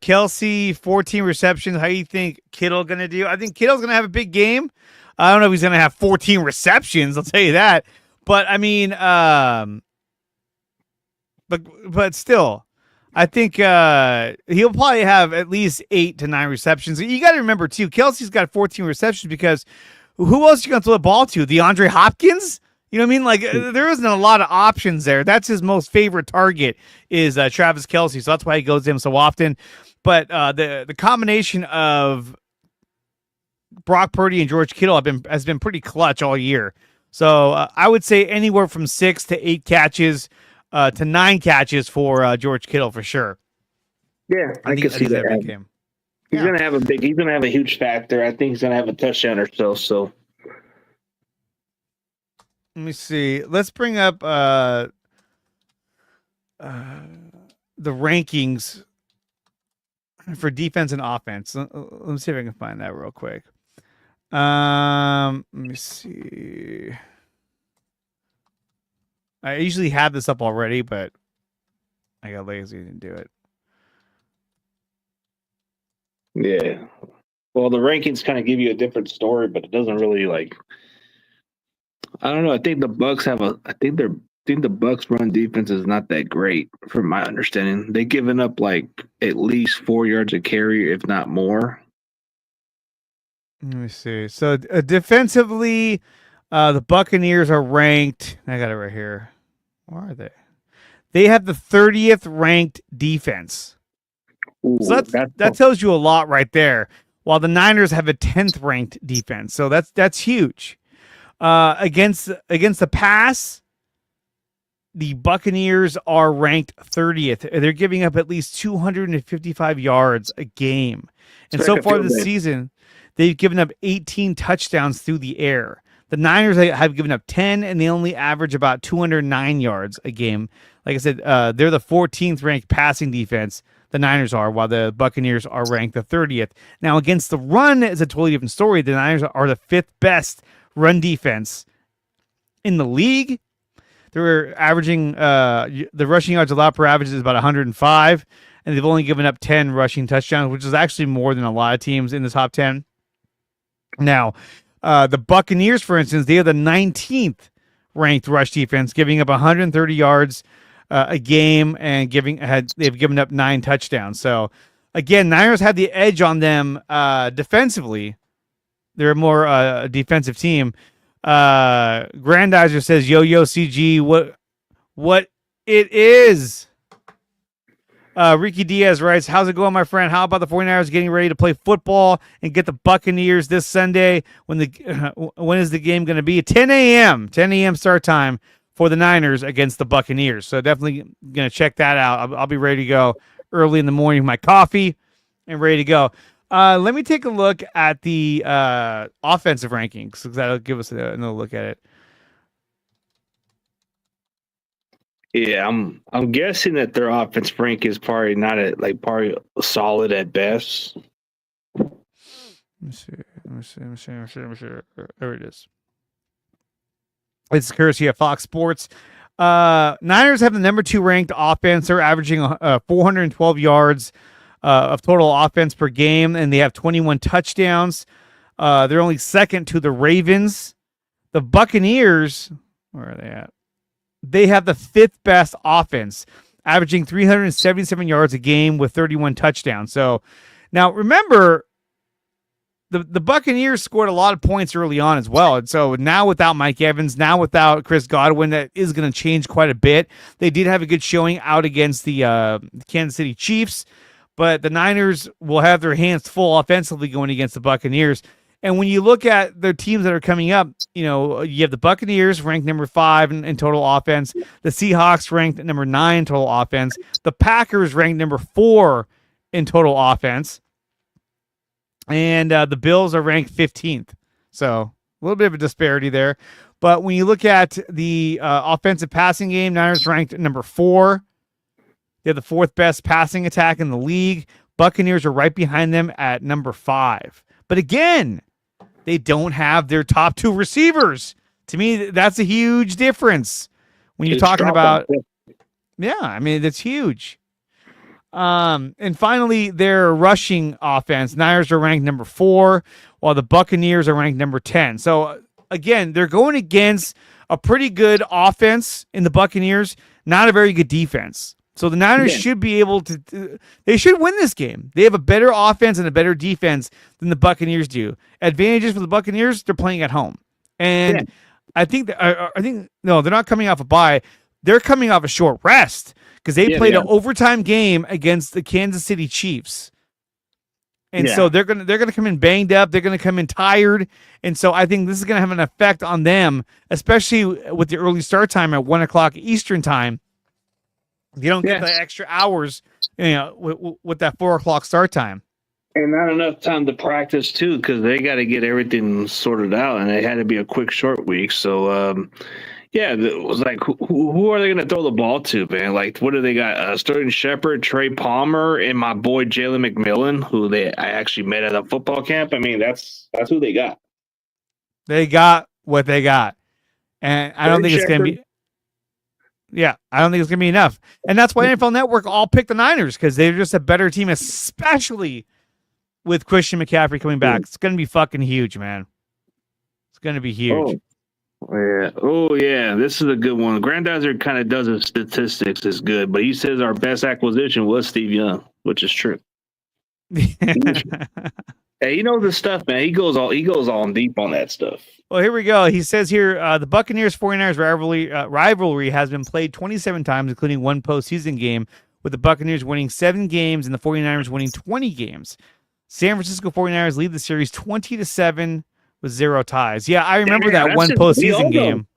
Kelsey, 14 receptions. How do you think Kittle gonna do? I think Kittle's gonna have a big game. I don't know if he's gonna have 14 receptions, I'll tell you that. But I mean, but still, I think he'll probably have at least 8 to 9 receptions. You got to remember too, Kelsey's got 14 receptions because who else you gonna throw the ball to? DeAndre Hopkins? You know what I mean? Like, there isn't a lot of options there. That's his most favorite target is Travis Kelce, so that's why he goes to him so often. But the combination of Brock Purdy and George Kittle has been pretty clutch all year. So I would say anywhere from 6 to 8 catches to 9 catches for George Kittle for sure. Yeah, I can see that. Big game. He's gonna have a huge factor. I think he's gonna have a touchdown or so. So. Let me see. Let's bring up the rankings for defense and offense. Let me see if I can find that real quick. Let me see. I usually have this up already, but I got lazy and didn't do it. Yeah. Well, the rankings kind of give you a different story, but it doesn't really like. I don't know. I think the Bucs have I think they're think the Bucks run defense is not that great from my understanding. They given up like at least 4 yards a carry, if not more. Let me see. So defensively, the Buccaneers are ranked. I got it right here. Where are they? They have the 30th ranked defense. Ooh, So that tells you a lot right there. While the Niners have a 10th ranked defense, so that's huge. Against the pass, the Buccaneers are ranked 30th. They're giving up at least 255 yards a game, and so far this season, they've given up 18 touchdowns through the air. The Niners have given up 10, and they only average about 209 yards a game. Like I said, they're the 14th ranked passing defense. The Niners are, while the Buccaneers are ranked the 30th. Now, against the run is a totally different story. The Niners are the 5th best run defense in the league. They're averaging the rushing yards allowed per average is about 105, and they've only given up 10 rushing touchdowns, which is actually more than a lot of teams in the top 10. Now, the Buccaneers, for instance, they are the 19th ranked rush defense, giving up 130 yards a game, and they've given up 9 touchdowns. So, again, Niners had the edge on them defensively. They're a more defensive team. Grandizer says, "Yo, CG, what it is?" Ricky Diaz writes, "How's it going, my friend? How about the 49ers getting ready to play football and get the Buccaneers this Sunday? When is the game going to be? 10 a.m. 10 a.m. start time for the Niners against the Buccaneers. So definitely going to check that out. I'll be ready to go early in the morning with my coffee and ready to go. Let me take a look at the offensive rankings, because that'll give us another look at it. Yeah, I'm guessing that their offense rank is probably not probably solid at best. Let me see. There it is. It's courtesy of Fox Sports. Niners have the number 2 ranked offense. They're averaging 412 yards of total offense per game, and they have 21 touchdowns. They're only second to the Ravens. The Buccaneers, where are they at? They have the 5th best offense, averaging 377 yards a game with 31 touchdowns. So now remember, the Buccaneers scored a lot of points early on as well. And so now without Mike Evans, now without Chris Godwin, that is going to change quite a bit. They did have a good showing out against the Kansas City Chiefs, but the Niners will have their hands full offensively going against the Buccaneers. And when you look at the teams that are coming up, you have the Buccaneers ranked number 5 in total offense. The Seahawks ranked number 9 total offense. The Packers ranked number 4 in total offense. And the Bills are ranked 15th. So a little bit of a disparity there. But when you look at the offensive passing game, Niners ranked number 4. They have the 4th best passing attack in the league. Buccaneers are right behind them at number 5. But again, they don't have their top 2 receivers. To me, that's a huge difference when you're talking about. Yeah, I mean, that's huge. And finally, their rushing offense. Niners are ranked number 4, while the Buccaneers are ranked number 10. So again, they're going against a pretty good offense in the Buccaneers, not a very good defense. So the Niners should be able to they should win this game. They have a better offense and a better defense than the Buccaneers do. Advantages for the Buccaneers, they're playing at home. And I think no, they're not coming off a bye. They're coming off a short rest because they played an overtime game against the Kansas City Chiefs. And so they're gonna come in banged up. They're gonna come in tired, and so I think this is gonna have an effect on them, especially with the early start time at 1:00 Eastern time. You don't get the extra hours, with that 4:00 start time, and not enough time to practice too, because they got to get everything sorted out, and it had to be a quick, short week. So, it was like, who are they going to throw the ball to, man? Like, what do they got? Sterling Shepard, Trey Palmer, and my boy Jalen McMillan, who I actually met at a football camp. I mean, that's who they got. They got what they got, and I don't think it's going to be. Yeah, I don't think it's going to be enough. And that's why NFL Network all picked the Niners, because they're just a better team, especially with Christian McCaffrey coming back. It's going to be fucking huge, man. It's going to be huge. Yeah. Oh, yeah. This is a good one. Grandizer kind of does his statistics is good, but he says our best acquisition was Steve Young, which is true. Hey, he knows his stuff, man. He goes all deep on that stuff. Well, here we go. He says here the Buccaneers 49ers rivalry has been played 27 times, including one postseason game, with the Buccaneers winning 7 games and the 49ers winning 20 games. San Francisco 49ers lead the series 20-7 with 0 ties. Yeah, I remember that one postseason game.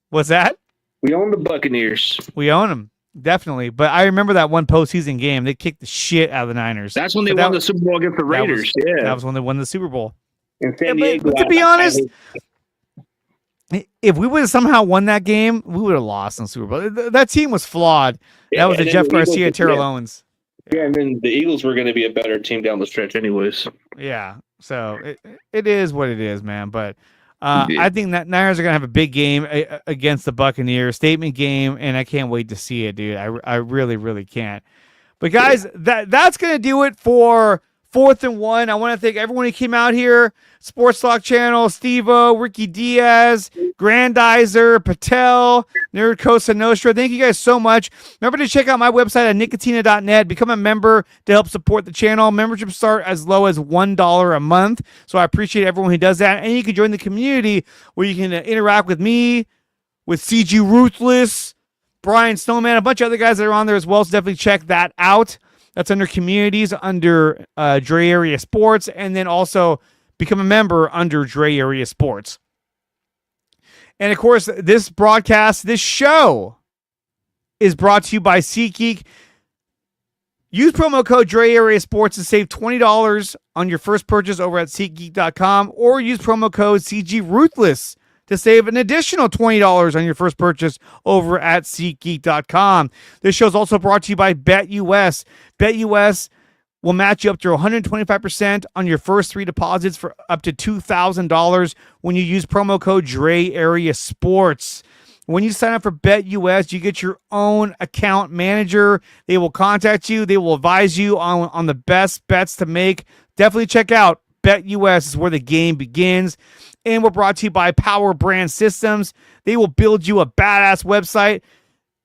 What's that? We own the Buccaneers. We own them. Definitely. But I remember that one postseason game. They kicked the shit out of the Niners. That's when they won the Super Bowl against the Raiders. That was when they won the Super Bowl. In San Diego, but to be honest, if we would have somehow won that game, we would have lost in the Super Bowl. That team was flawed. That was the Jeff Garcia, Terrell Owens. Yeah, and then the Eagles were going to be a better team down the stretch anyways. Yeah, so it is what it is, man. But I think that Niners are going to have a big game against the Buccaneers, statement game, and I can't wait to see it, dude. I really, really can't. But, guys, that's going to do it for 4th and 1. I want to thank everyone who came out here. Sports Talk Channel, Steve-O, Ricky Diaz, Grandizer, Patel, Nerd Cosa Nostra. Thank you guys so much. Remember to check out my website at nicotina.net. Become a member to help support the channel. Memberships start as low as $1 a month. So I appreciate everyone who does that. And you can join the community where you can interact with me, with CG Ruthless, Brian Snowman, a bunch of other guys that are on there as well. So definitely check that out. That's under communities, under Dre Area Sports, and then also become a member under Dre Area Sports. And of course, this broadcast, this show is brought to you by SeatGeek. Use promo code Dre Area Sports to save $20 on your first purchase over at SeatGeek.com, or use promo code CG Ruthless to save an additional $20 on your first purchase over at SeatGeek.com. This show is also brought to you by BetUS. BetUS will match you up to 125% on your first 3 deposits for up to $2,000 when you use promo code Dre Area Sports. When you sign up for BetUS, you get your own account manager. They will contact you. They will advise you on the best bets to make. Definitely check out BetUS. Is where the game begins. And we're brought to you by Power Brand Systems. They will build you a badass website.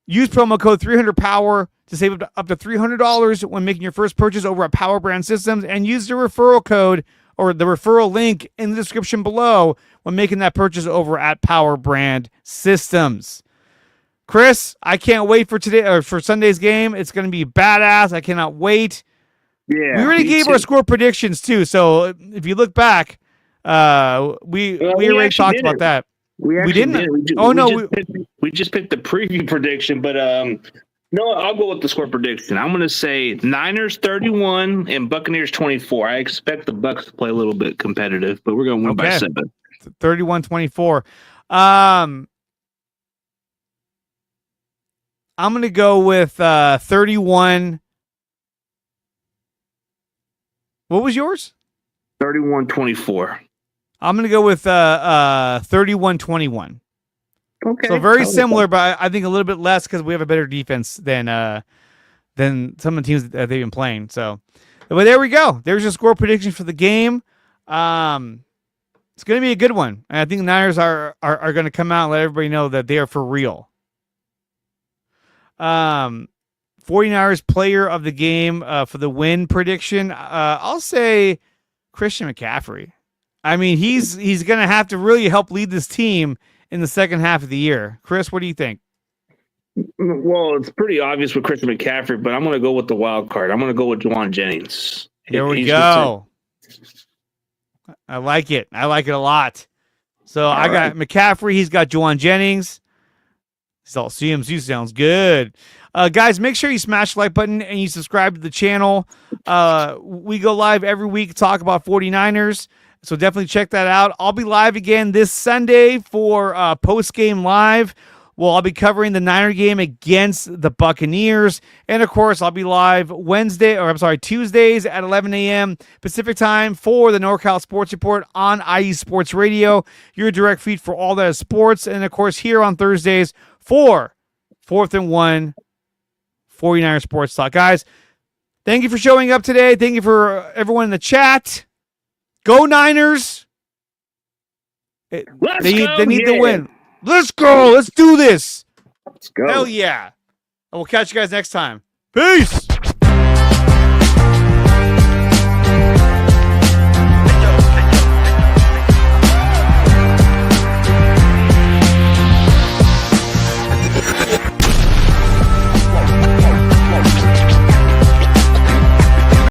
Use promo code 300POWER to save up to $300 when making your first purchase over at Power Brand Systems, and use the referral code or the referral link in the description below when making that purchase over at Power Brand Systems. Chris, I can't wait for today or for Sunday's game. It's going to be badass. I cannot wait. Yeah, we already gave our score predictions too. So if you look back, we already talked about that. We didn't. We just picked the preview prediction, but no, I'll go with the score prediction. I'm going to say Niners 31 and Buccaneers 24. I expect the Bucs to play a little bit competitive, but we're going to win by 7. 31-24. I'm going to go with 31. What was yours? 31-24. I'm going to go with 31-21. Okay. So very similar, but I think a little bit less because we have a better defense than some of the teams that they've been playing. So, but there we go. There's your score prediction for the game. It's going to be a good one. And I think the Niners are going to come out and let everybody know that they are for real. 49ers player of the game for the win prediction. I'll say Christian McCaffrey. I mean, he's going to have to really help lead this team in the second half of the year. Chris, what do you think? Well, it's pretty obvious with Christian McCaffrey, but I'm going to go with the wild card. I'm going to go with Jauan Jennings. There we go. I like it. I like it a lot. So I got McCaffrey. He's got Jauan Jennings. It's all CMC sounds good. Guys, make sure you smash the like button and you subscribe to the channel. We go live every week, talk about 49ers. So definitely check that out. I'll be live again this Sunday for post-game live. Well, I'll be covering the Niner game against the Buccaneers. And, of course, I'll be live Tuesdays at 11 a.m. Pacific time for the NorCal Sports Report on IE Sports Radio, your direct feed for all that is sports. And, of course, here on Thursdays for 4th and 1, 49ers Sports Talk. Guys, thank you for showing up today. Thank you for everyone in the chat. Go Niners. Let's They go, need yeah. to win. Let's go. Let's do this. Let's go. Hell yeah. And we'll catch you guys next time. Peace.